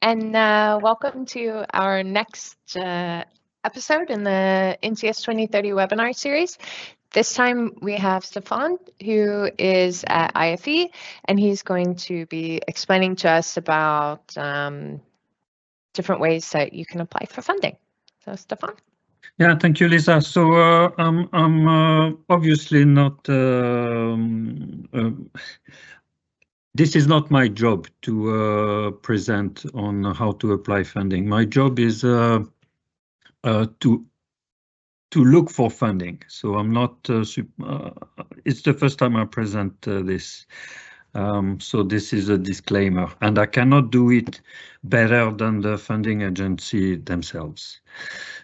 and welcome to our next episode in the NCS 2030 webinar series. This time we have Stephane, who is at IFE, and he's going to be explaining to us about different ways that you can apply for funding. So, Stephane. Yeah, thank you, Lisa. So I'm obviously not. This is not my job to present on how to apply funding. My job is to look for funding. So I'm not. It's the first time I present this. So this is a disclaimer, and I cannot do it better than the funding agency themselves.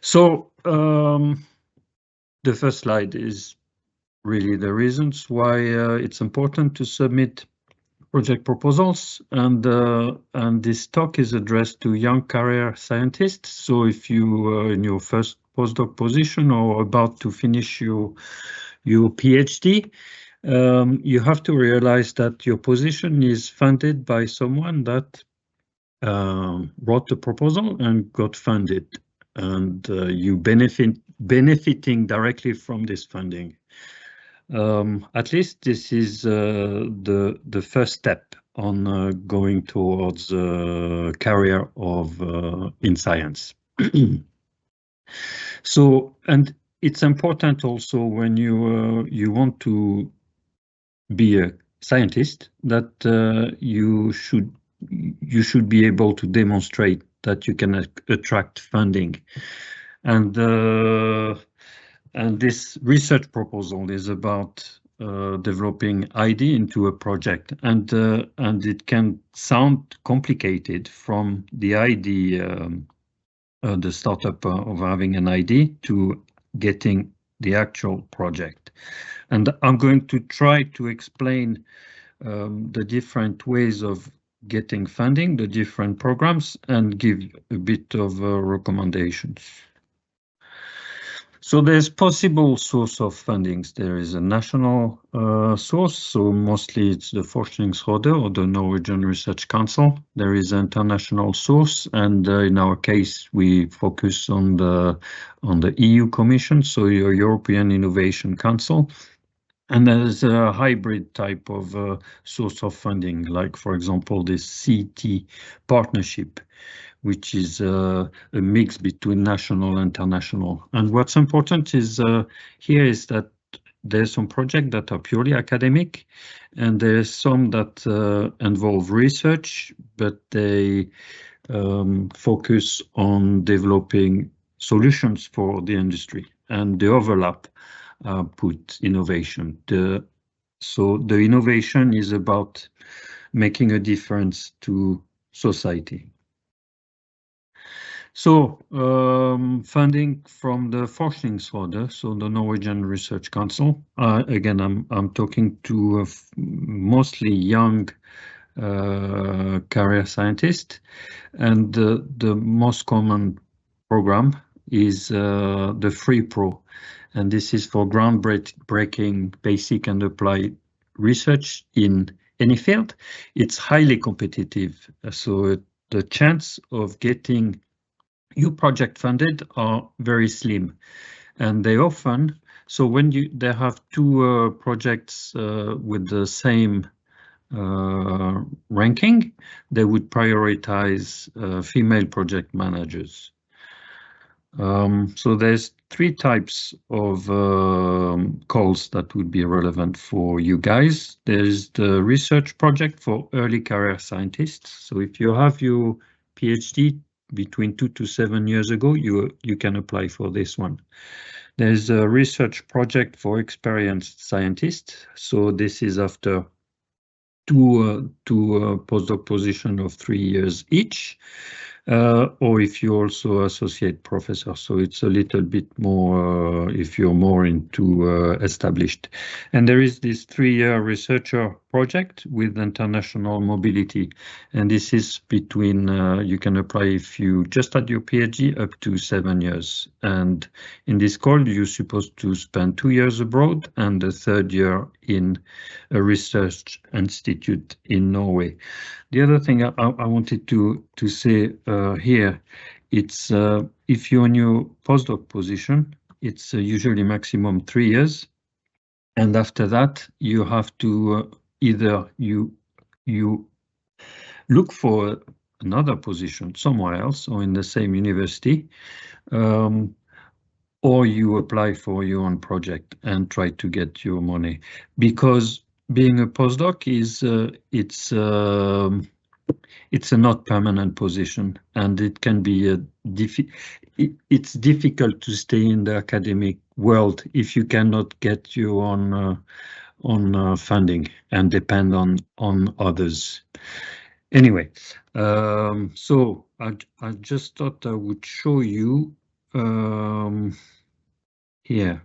So the first slide is really the reasons why it's important to submit project proposals, and this talk is addressed to young career scientists. So if you are in your first postdoc position or about to finish your PhD, you have to realize that your position is funded by someone that wrote the proposal and got funded, and you benefiting directly from this funding. At least this is the first step on going towards a career of in science. So, and it's important also when you want to be a scientist that you should be able to demonstrate that you can attract funding, and this research proposal is about developing ID into a project, and it can sound complicated from the ID, the startup of having an ID to getting the actual project. And I'm going to try to explain the different ways of getting funding, the different programs, and give a bit of recommendations. So there's possible source of fundings. There is a national source, so mostly it's the Forskningsrådet or the Norwegian Research Council. There is an international source, and in our case, we focus on the EU Commission, so your European Innovation Council. And there's a hybrid type of source of funding, like, for example, this CT partnership, which is a mix between national and international. And what's important is here is that there's some projects that are purely academic, and there's some that involve research, but they focus on developing solutions for the industry, and the overlap put innovation. So the innovation is about making a difference to society. So funding from the Forskningsrådet, so the Norwegian Research Council. Again, I'm talking to mostly young career scientists, and the most common program is the Free Pro, and this is for groundbreaking basic and applied research in any field. It's highly competitive, so the chance of getting your project funded are very slim, and they often, so when they have two projects with the same ranking, they would prioritize female project managers. So there's three types of calls that would be relevant for you guys. There's the research project for early career scientists. So if you have your PhD between 2 to 7 years ago, you can apply for this one. There's a research project for experienced scientists. So this is after two postdoc position of 3 years each. or if you also associate professor. So it's a little bit more if you're more into established. And there is this 3-year researcher project with international mobility. And this is between, you can apply if you just had your PhD up to 7 years. And in this call, you're supposed to spend 2 years abroad and the 3rd year in a research institute in Norway. The other thing I wanted to say here, it's if you're in your postdoc position, it's usually maximum 3 years, and after that you have to either you look for another position somewhere else or in the same university, or you apply for your own project and try to get your money, because being a postdoc is it's a not permanent position, and it can be it's difficult to stay in the academic world if you cannot get your own funding and depend on others. Anyway, so I just thought I would show you here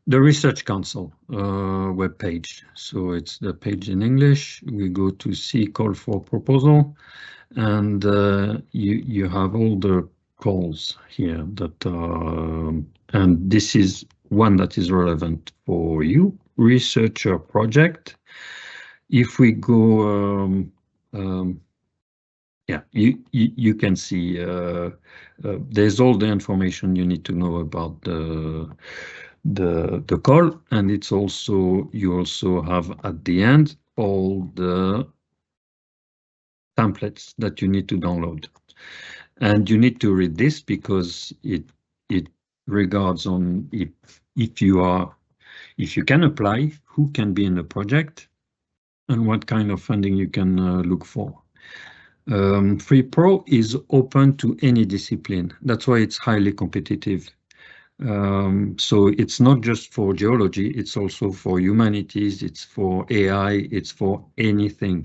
the Research Council webpage. So it's the page in English. We go to see call for proposal, and you have all the calls here that and this is one that is relevant for you, researcher project. If we go yeah, you can see there's all the information you need to know about the call, and it's also, you also have at the end all the templates that you need to download, and you need to read this because it regards on if you can apply, who can be in the project, and what kind of funding you can look for. Free Pro is open to any discipline. That's why it's highly competitive. So it's not just for geology, it's also for humanities, it's for AI, it's for anything.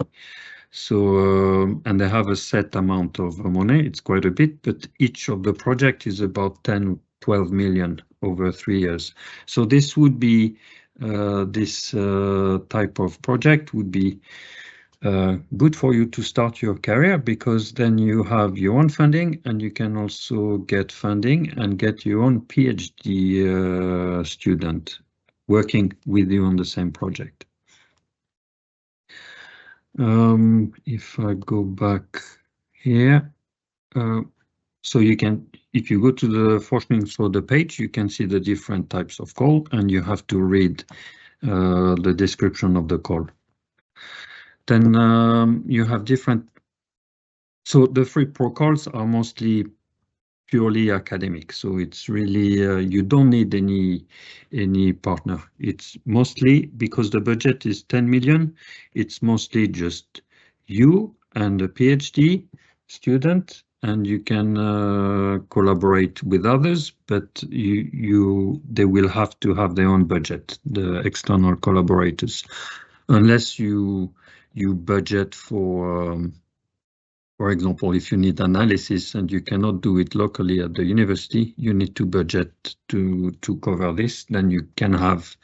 So, and they have a set amount of money, it's quite a bit, but each of the project is about 10, 12 million over 3 years. So this would be, this type of project would be good for you to start your career, because then you have your own funding and you can also get funding and get your own PhD student working with you on the same project. If I go back here, so you can, if you go to the Forskningsrådet page, you can see the different types of call, and you have to read the description of the call. Then you have different, so the free pro calls are mostly purely academic. So it's really, you don't need any partner. It's mostly, because the budget is 10 million, it's mostly just you and a PhD student, and you can collaborate with others, but they will have to have their own budget, the external collaborators, unless you budget for example, if you need analysis and you cannot do it locally at the university, you need to budget to cover this, then you can have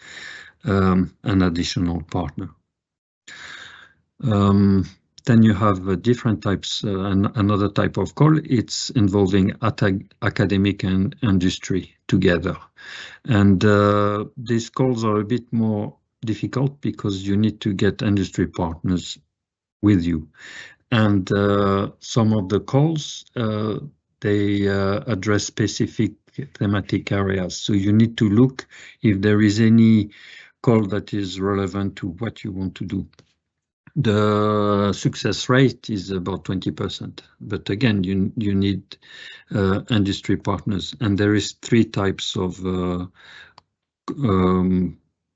an additional partner. Then you have different types, another type of call, it's involving academic and industry together. And these calls are a bit more difficult because you need to get industry partners with you. And some of the calls, they address specific thematic areas. So you need to look if there is any call that is relevant to what you want to do. The success rate is about 20%, but again, you need industry partners, and there is 3 types of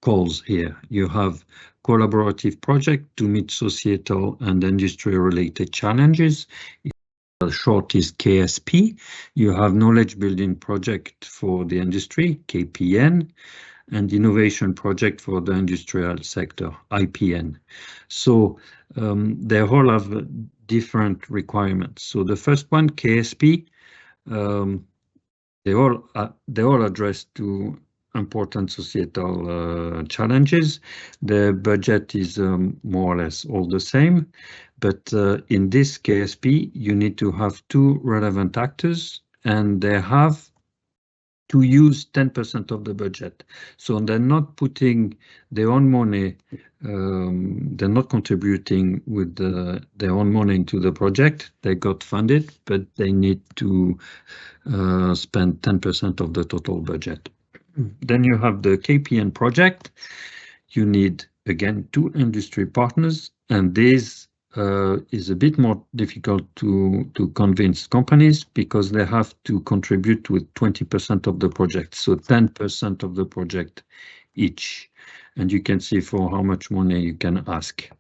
calls here. You have collaborative project to meet societal and industry related challenges. Short is KSP. You have knowledge building project for the industry, KPN, and innovation project for the industrial sector, IPN. So they all have different requirements. So the first one, KSP, they all address two important societal challenges. The budget is more or less all the same, but in this KSP, you need to have two relevant actors, and they have to use 10% of the budget. So they're not putting their own money, they're not contributing with their own money into the project. They got funded, but they need to spend 10% of the total budget. Then you have the KPN project. You need, again, two industry partners, and this is a bit more difficult to convince companies because they have to contribute with 20% of the project, so 10% of the project each. And you can see for how much money you can ask.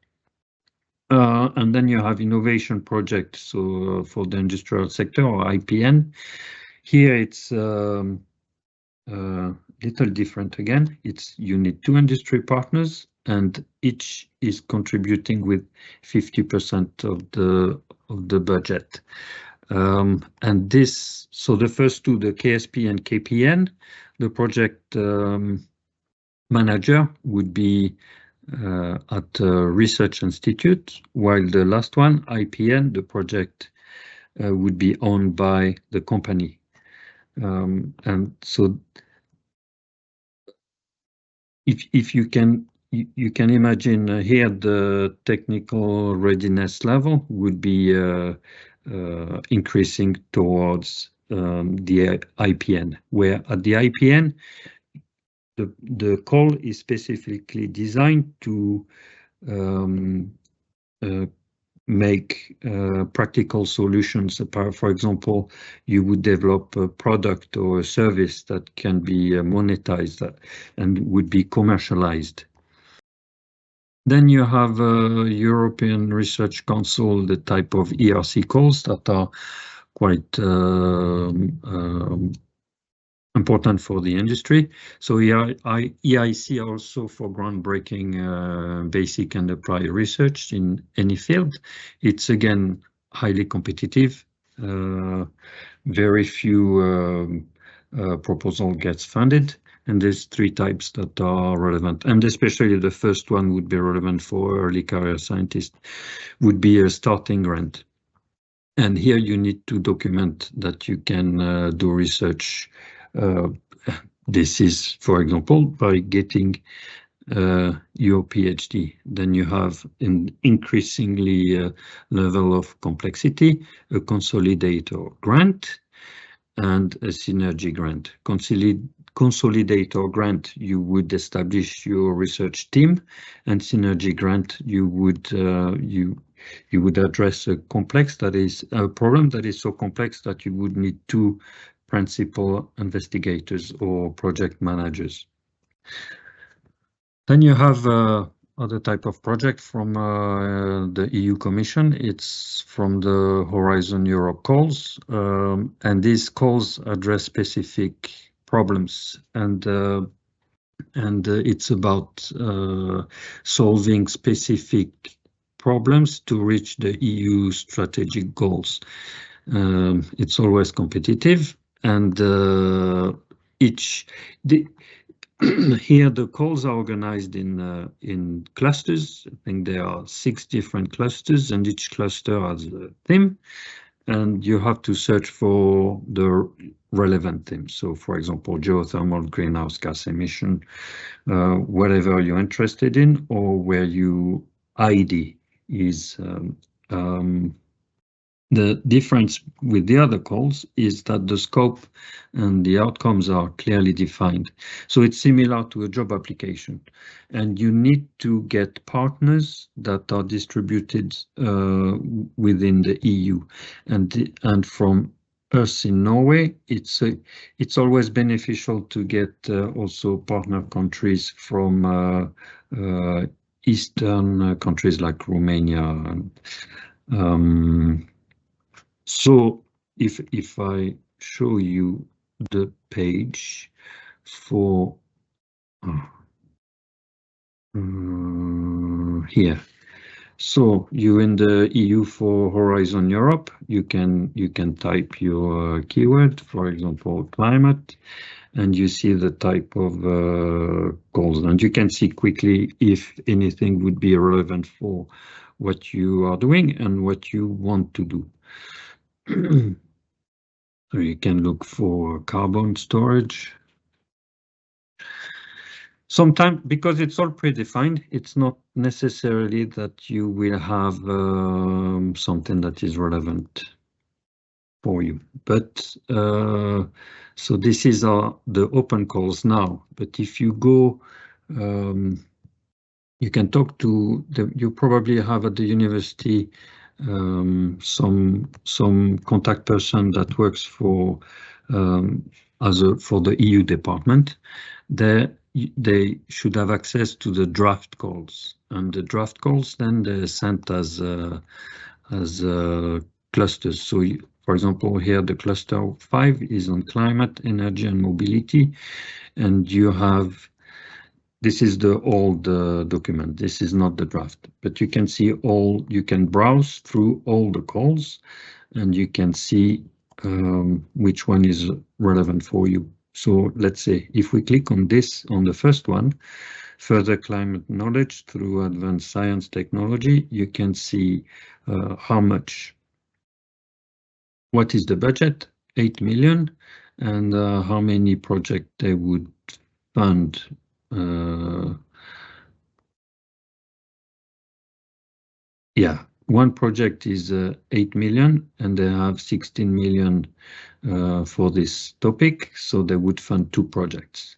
And then you have innovation project, so for the industrial sector, or IPN. Here it's little different again. You need two industry partners, and each is contributing with 50% of the budget. And this, so the first two, the KSP and KPN, the project manager would be at a research institute, while the last one, IPN, the project would be owned by the company. And so if you can imagine here the technical readiness level would be increasing towards the IPN, where at the IPN the call is specifically designed to make practical solutions. For example, you would develop a product or a service that can be monetized and would be commercialized. Then you have European Research Council, the type of ERC calls that are quite important for the industry. So EIC also for groundbreaking basic and applied research in any field. It's again highly competitive. Very few proposal gets funded, and there's three types that are relevant, and especially the first one would be relevant for early career scientists, would be a starting grant. And here you need to document that you can do research. This is, for example, by getting your PhD. Then you have an increasingly level of complexity, a consolidator grant and a synergy grant. Consolidator grant, you would establish your research team, and synergy grant, you would address a problem that is so complex that you would need two principal investigators or project managers. Then you have other type of project from the EU Commission. It's from the Horizon Europe calls, and these calls address specific problems, and it's about solving specific problems to reach the EU strategic goals. It's always competitive, and here the calls are organized in clusters. I think there are 6 different clusters, and each cluster has a theme, and you have to search for the relevant theme. So, for example, geothermal, greenhouse gas emission, whatever you're interested in, or where your ID is. The difference with the other calls is that the scope and the outcomes are clearly defined. So it's similar to a job application, and you need to get partners that are distributed within the EU. And from us in Norway, it's always beneficial to get also partner countries from Eastern countries like Romania. So if I show you the page for here, So you in the EU for Horizon Europe, you can type your keyword, for example, climate, and you see the type of calls, and you can see quickly if anything would be relevant for what you are doing and what you want to do. So you can look for carbon storage. Sometimes, because it's all predefined, it's not necessarily that you will have something that is relevant for you. But so this is the open calls now. But if you go, you can talk to you probably have at the university some contact person that works for for the EU department. They should have access to the draft calls, and the draft calls then they're sent as clusters. So, for example, here the cluster 5 is on climate, energy, and mobility, and you have. This is the old document. This is not the draft, but you can see all. You can browse through all the calls, and you can see which one is relevant for you. So let's say if we click on this, on the first one, further climate knowledge through advanced science technology, you can see how much, what is the budget, 8 million, and how many projects they would fund. Yeah, one project is 8 million, and they have 16 million for this topic, so they would fund 2 projects.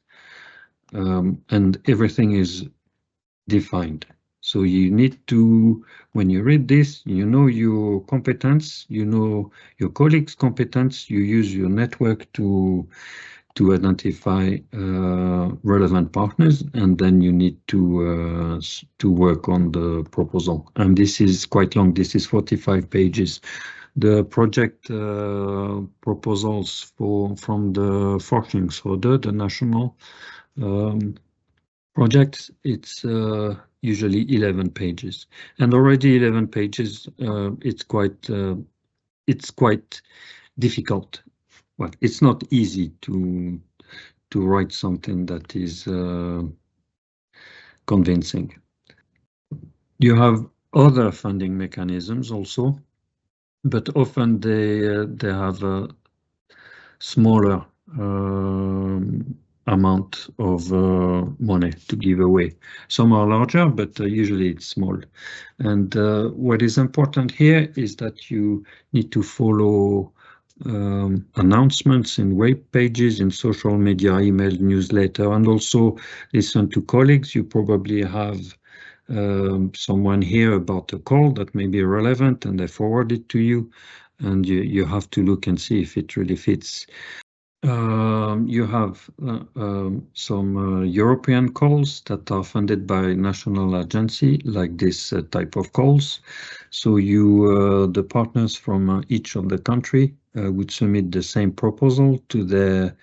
And everything is defined. So you need to, when you read this, you know your competence, you know your colleagues' competence, you use your network to identify relevant partners, and then you need to work on the proposal. And this is quite long. This is 45 pages. The project proposals from the Forskningsrådet, the national projects, it's usually 11 pages, and already 11 pages. It's quite difficult. Well, it's not easy to write something that is convincing. You have other funding mechanisms also, but often they have a smaller amount of money to give away. Some are larger, but usually it's small. And what is important here is that you need to follow announcements in web pages, in social media, email, newsletter, and also listen to colleagues. You probably have someone hear about a call that may be relevant, and they forward it to you, and you have to look and see if it really fits. You have some European calls that are funded by national agency, like this type of calls. So the partners from each of the country would submit the same proposal to the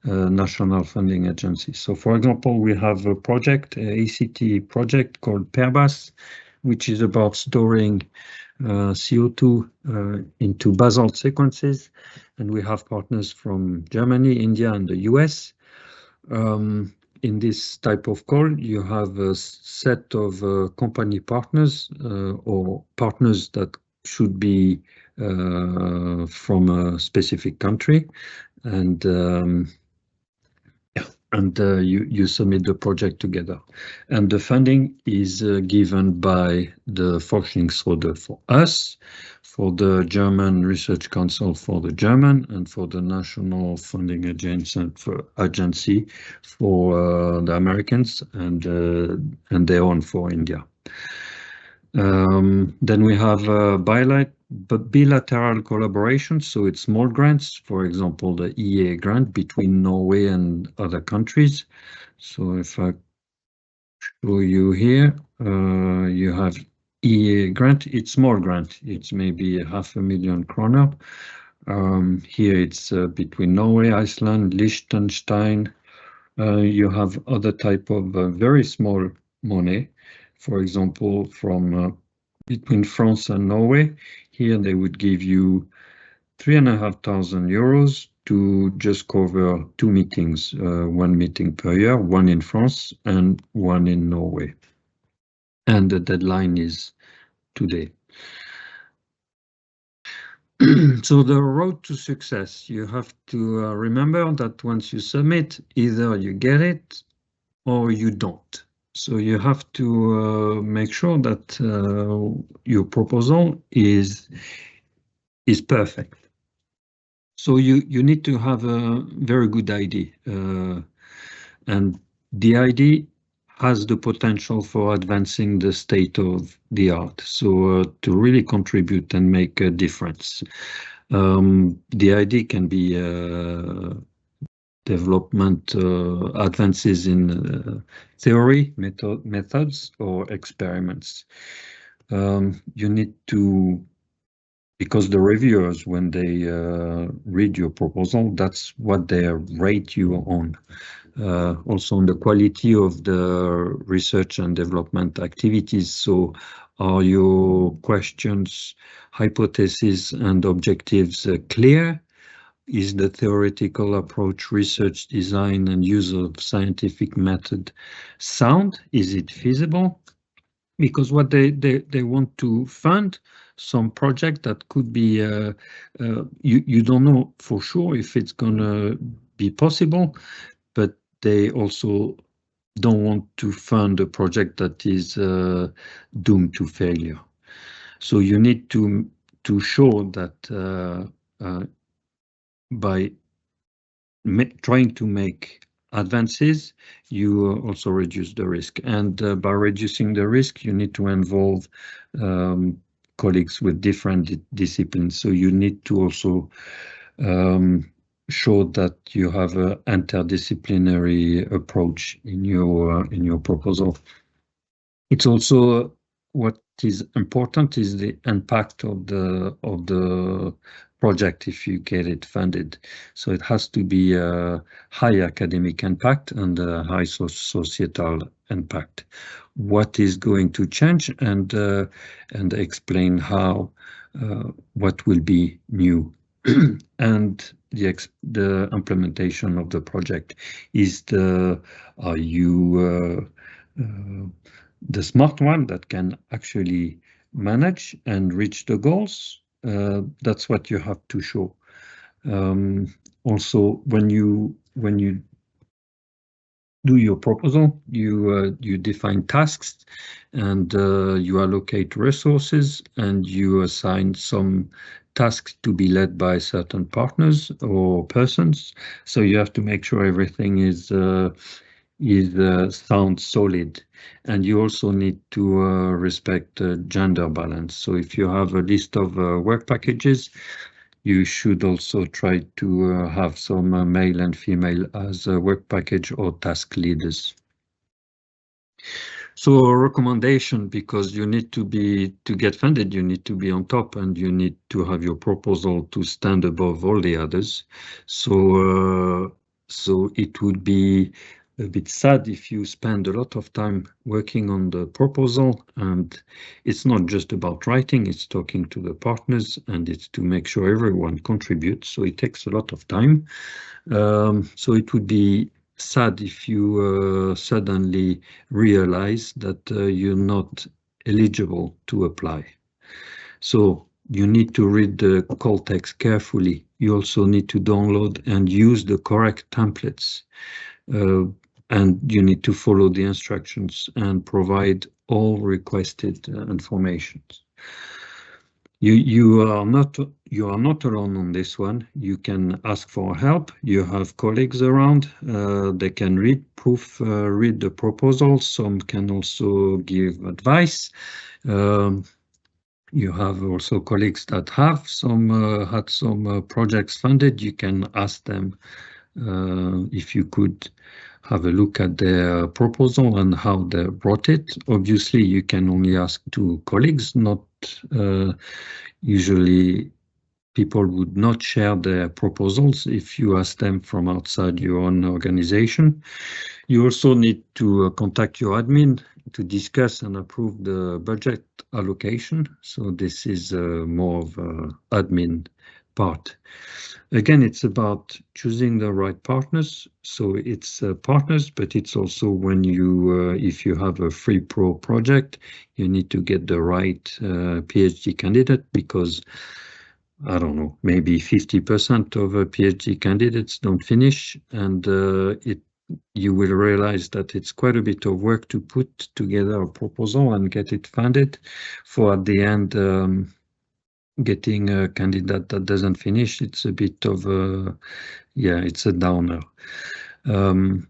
national funding agency. So, for example, we have a project, ACT project called PERBAS, which is about storing CO2 into basalt sequences, and we have partners from Germany, India, and the US. In this type of call, you have a set of company partners or partners that should be from a specific country, and you submit the project together, and the funding is given by the Forskningsrådet for us, for the German Research Council for the German, and for the National Funding Agency for the Americans, and their own for India. Then we have bilateral collaboration, so it's small grants, for example, the EA grant between Norway and other countries. So if I show you here, you have EA grant, it's small grant, it's maybe 500,000 kroner. Here it's between Norway, Iceland, Liechtenstein. You have other type of very small money, for example, from between France and Norway. Here they would give you 3,500 euros to just cover 2 meetings, 1 meeting per year, 1 in France and 1 in Norway. And the deadline is today. So the road to success, you have to remember that once you submit, either you get it or you don't. So you have to make sure that your proposal is perfect. So you need to have a very good idea, and the idea has the potential for advancing the state of the art. So to really contribute and make a difference. The idea can be development advances in theory, methods, or experiments. You need to, because the reviewers, when they read your proposal, that's what they rate you on. Also on the quality of the research and development activities. So are your questions, hypotheses, and objectives clear? Is the theoretical approach, research design, and use of scientific method sound? Is it feasible? Because what they want to fund some project that could be, you don't know for sure if it's gonna be possible, but they also don't want to fund a project that is doomed to failure. So you need to show that by trying to make advances, you also reduce the risk. And by reducing the risk, you need to involve colleagues with different disciplines. So you need to also show that you have an interdisciplinary approach in your proposal. It's also what is important is the impact of the project if you get it funded. So it has to be a high academic impact and a high societal impact. What is going to change, and explain how what will be new. And the implementation of the project is are you the smart one that can actually manage and reach the goals. That's what you have to show. Also, when you do your proposal, you define tasks, and you allocate resources, and you assign some tasks to be led by certain partners or persons. So you have to make sure everything is sound solid, and you also need to respect gender balance. So if you have a list of work packages, you should also try to have some male and female as work package or task leaders. So a recommendation, because you need to get funded, you need to be on top, and you need to have your proposal to stand above all the others. So it would be a bit sad if you spend a lot of time working on the proposal, and it's not just about writing, it's talking to the partners, and it's to make sure everyone contributes. So it takes a lot of time. So it would be sad if you suddenly realize that you're not eligible to apply. So you need to read the call text carefully. You also need to download and use the correct templates. And you need to follow the instructions and provide all requested information. You are not alone on this one. You can ask for help. You have colleagues around. They can read the proposal. Some can also give advice. You have also colleagues that have had some projects funded. You can ask them if you could have a look at their proposal and how they wrote it. Obviously, you can only ask two colleagues, not usually people would not share their proposals if you ask them from outside your own organization. You also need to contact your admin to discuss and approve the budget allocation. So this is more of an admin part. Again, it's about choosing the right partners. So it's partners, but it's also when you, if you have a free pro project, you need to get the right PhD candidate, because I don't know, maybe 50% of PhD candidates don't finish, and you will realize that it's quite a bit of work to put together a proposal and get it funded for at the end getting a candidate that doesn't finish. It's a bit of a, yeah, it's a downer.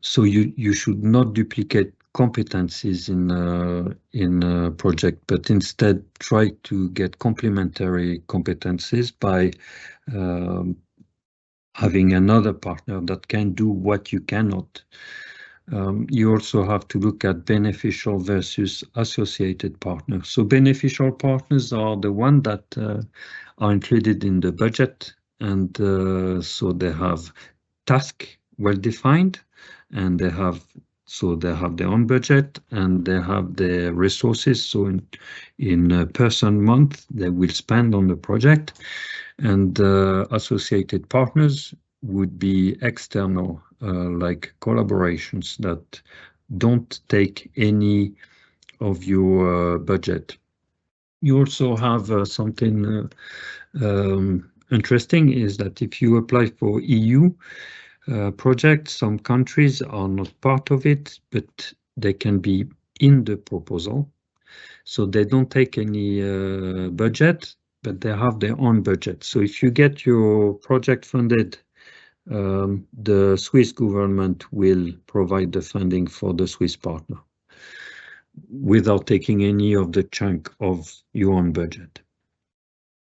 So you should not duplicate competencies in a project, but instead try to get complementary competencies by having another partner that can do what you cannot. You also have to look at beneficial versus associated partners. So beneficial partners are the ones that are included in the budget, and so they have tasks well defined, and they have their own budget, and they have their resources. So in a person month they will spend on the project, and associated partners would be external, like collaborations that don't take any of your budget. You also have something interesting, is that if you apply for EU projects, some countries are not part of it, but they can be in the proposal. So they don't take any budget, but they have their own budget. So if you get your project funded, the Swiss government will provide the funding for the Swiss partner without taking any of the chunk of your own budget.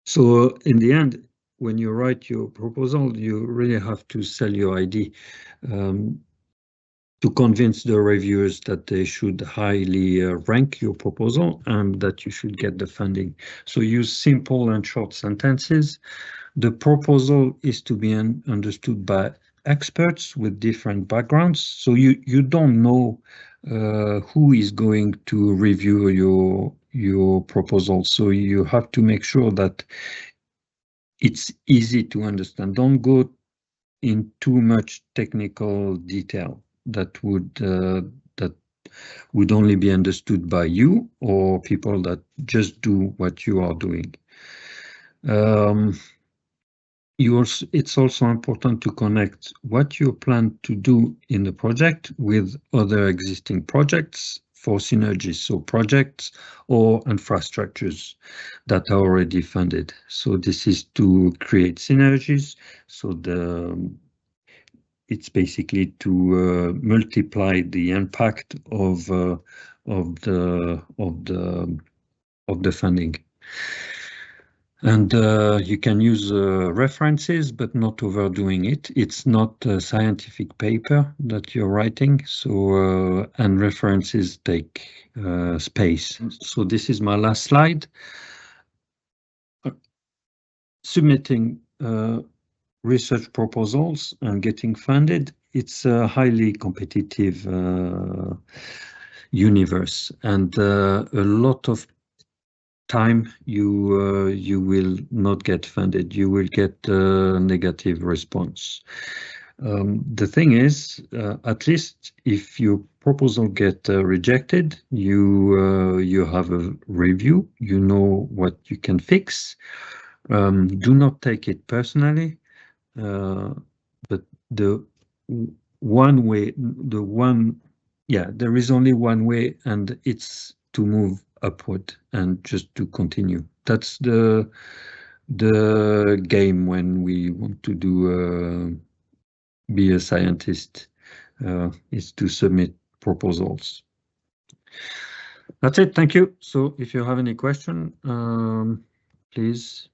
So in the end, when you write your proposal, you really have to sell your idea to convince the reviewers that they should highly rank your proposal and that you should get the funding. So use simple and short sentences. The proposal is to be understood by experts with different backgrounds. So you don't know who is going to review your proposal. So you have to make sure that it's easy to understand. Don't go in too much technical detail that would only be understood by you or people that just do what you are doing. It's also important to connect what you plan to do in the project with other existing projects for synergies, so projects or infrastructures that are already funded. So this is to create synergies. So it's basically to multiply the impact of the funding. And you can use references, but not overdoing it. It's not a scientific paper that you're writing, so and references take space. So this is my last slide. Submitting research proposals and getting funded, it's a highly competitive universe, and a lot of time you will not get funded. You will get a negative response. The thing is, at least if your proposal get rejected, you have a review. You know what you can fix. Do not take it personally. But there is only one way, and it's to move upward and just to continue. That's the game when we want to do be a scientist, is to submit proposals. That's it. Thank you. So if you have any question, please